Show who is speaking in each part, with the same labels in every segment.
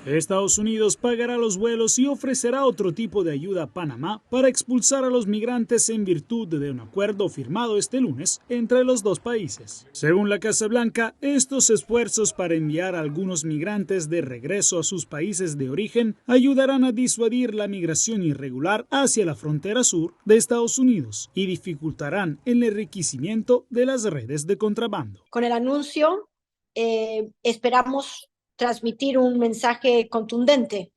Speaker 1: Estados Unidos pagará los vuelos y ofrecerá otro tipo de ayuda a Panamá para expulsar a los migrantes en virtud de un acuerdo firmado este lunes entre los dos países. Según la Casa Blanca, estos esfuerzos para enviar a algunos migrantes de regreso a sus países de origen ayudarán a disuadir la migración irregular hacia la frontera sur de Estados Unidos y dificultarán el enriquecimiento de las redes de contrabando.
Speaker 2: Con el anuncio esperamos transmitir un mensaje contundente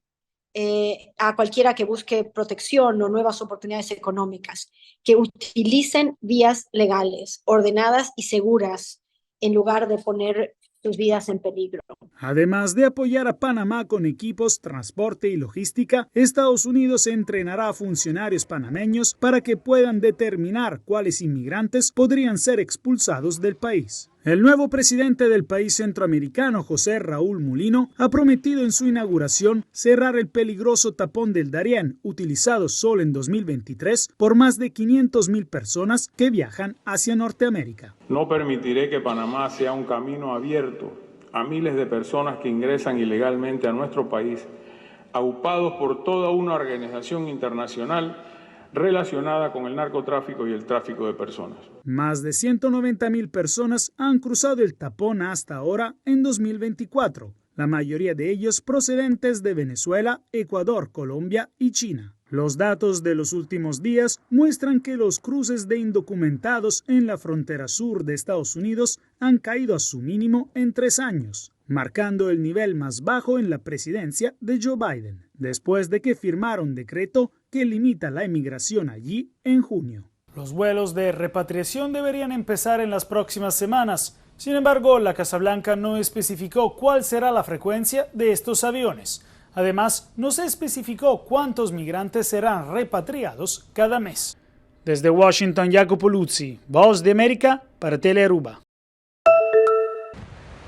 Speaker 2: a cualquiera que busque protección o nuevas oportunidades económicas, que utilicen vías legales, ordenadas y seguras, en lugar de poner sus vidas en peligro.
Speaker 1: Además de apoyar a Panamá con equipos, transporte y logística, Estados Unidos entrenará a funcionarios panameños para que puedan determinar cuáles inmigrantes podrían ser expulsados del país. El nuevo presidente del país centroamericano, José Raúl Mulino, ha prometido en su inauguración cerrar el peligroso tapón del Darién, utilizado solo en 2023 por más de 500,000 personas que viajan hacia Norteamérica.
Speaker 3: No permitiré que Panamá sea un camino abierto a miles de personas que ingresan ilegalmente a nuestro país, aupados por toda una organización internacional relacionada con el narcotráfico y el tráfico de personas.
Speaker 1: Más de 190,000 personas han cruzado el tapón hasta ahora en 2024, la mayoría de ellos procedentes de Venezuela, Ecuador, Colombia y China. Los datos de los últimos días muestran que los cruces de indocumentados en la frontera sur de Estados Unidos han caído a su mínimo en 3 años, marcando el nivel más bajo en la presidencia de Joe Biden, después de que firmaron decreto que limita la inmigración allí en junio. Los vuelos de repatriación deberían empezar en las próximas semanas. Sin embargo, la Casa Blanca no especificó cuál será la frecuencia de estos aviones. Además, no se especificó cuántos migrantes serán repatriados cada mes. Desde Washington, Jacopo Luzzi, Voz de América para Telearuba.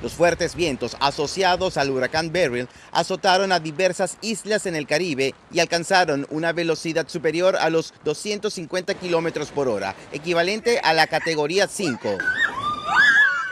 Speaker 4: Los fuertes vientos asociados al huracán Beryl azotaron a diversas islas en el Caribe y alcanzaron una velocidad superior a los 250 kilómetros por hora, equivalente a la categoría 5.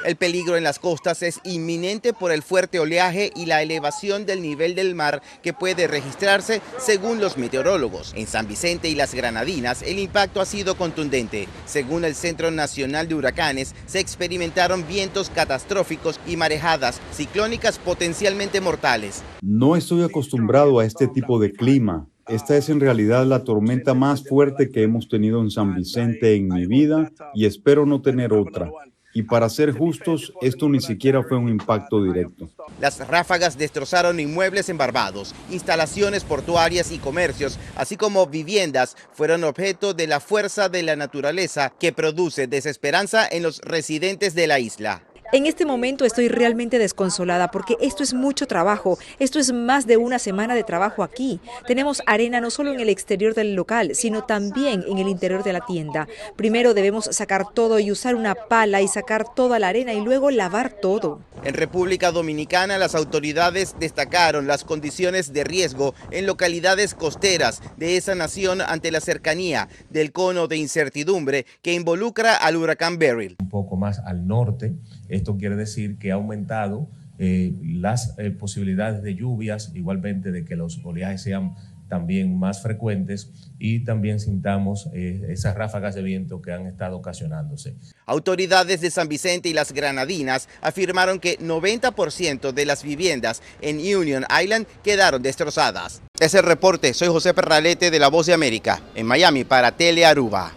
Speaker 4: El peligro en las costas es inminente por el fuerte oleaje y la elevación del nivel del mar que puede registrarse según los meteorólogos. En San Vicente y las Granadinas el impacto ha sido contundente. Según el Centro Nacional de Huracanes, se experimentaron vientos catastróficos y marejadas ciclónicas potencialmente mortales.
Speaker 5: No estoy acostumbrado a este tipo de clima. Esta es en realidad la tormenta más fuerte que hemos tenido en San Vicente en mi vida y espero no tener otra. Y para ser justos, esto ni siquiera fue un impacto directo.
Speaker 4: Las ráfagas destrozaron inmuebles en Barbados, instalaciones portuarias y comercios, así como viviendas, fueron objeto de la fuerza de la naturaleza que produce desesperanza en los residentes de la isla.
Speaker 6: En este momento estoy realmente desconsolada porque esto es mucho trabajo, esto es más de una semana de trabajo aquí. Tenemos arena no solo en el exterior del local, sino también en el interior de la tienda. Primero debemos sacar todo y usar una pala y sacar toda la arena y luego lavar todo.
Speaker 4: En República Dominicana las autoridades destacaron las condiciones de riesgo en localidades costeras de esa nación ante la cercanía del cono de incertidumbre que involucra al huracán Beryl.
Speaker 7: Un poco más al norte. Esto quiere decir que ha aumentado las posibilidades de lluvias, igualmente de que los oleajes sean también más frecuentes y también sintamos esas ráfagas de viento que han estado ocasionándose.
Speaker 4: Autoridades de San Vicente y las Granadinas afirmaron que 90% de las viviendas en Union Island quedaron destrozadas. Es el reporte, soy José Perralete de La Voz de América, en Miami para Telearuba.